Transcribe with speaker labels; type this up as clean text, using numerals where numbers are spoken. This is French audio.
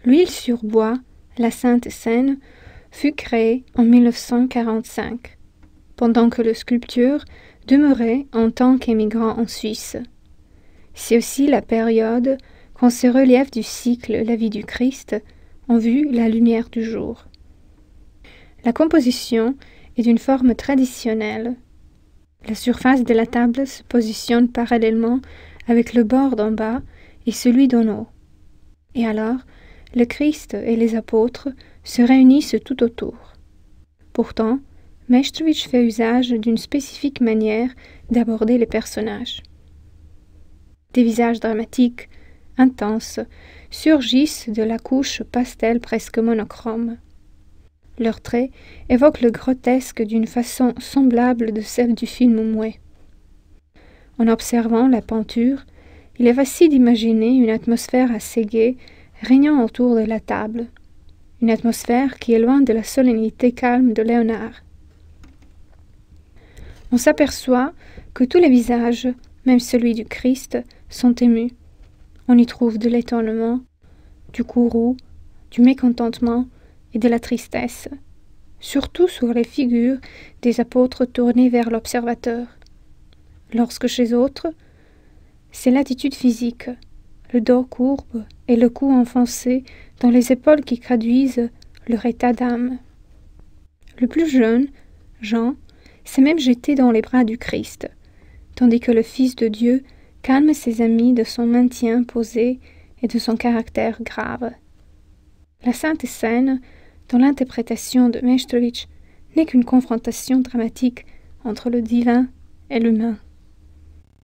Speaker 1: L'huile sur bois, la Sainte Seine, fut créée en 1945, pendant que la sculpture demeurait en tant qu'émigrant en Suisse. C'est aussi la période quand ces reliefs du cycle La vie du Christ ont vu la lumière du jour. La composition est d'une forme traditionnelle. La surface de la table se positionne parallèlement avec le bord d'en bas et celui d'en haut. Et alors, le Christ et les apôtres se réunissent tout autour. Pourtant, Meštrović fait usage d'une spécifique manière d'aborder les personnages. Des visages dramatiques, intenses, surgissent de la couche pastel presque monochrome. Leurs traits évoquent le grotesque d'une façon semblable de celle du film muet. En observant la peinture, il est facile d'imaginer une atmosphère assez gaie régnant autour de la table, une atmosphère qui est loin de la solennité calme de Léonard. On s'aperçoit que tous les visages, même celui du Christ, sont émus. On y trouve de l'étonnement, du courroux, du mécontentement et de la tristesse, surtout sur les figures des apôtres tournés vers l'observateur. Lorsque chez autres, c'est l'attitude physique, le dos courbe et le cou enfoncé dans les épaules qui traduisent leur état d'âme. Le plus jeune, Jean, s'est même jeté dans les bras du Christ, tandis que le Fils de Dieu calme ses amis de son maintien posé et de son caractère grave. La Sainte Seine, dans l'interprétation de Meštrović, n'est qu'une confrontation dramatique entre le divin et l'humain.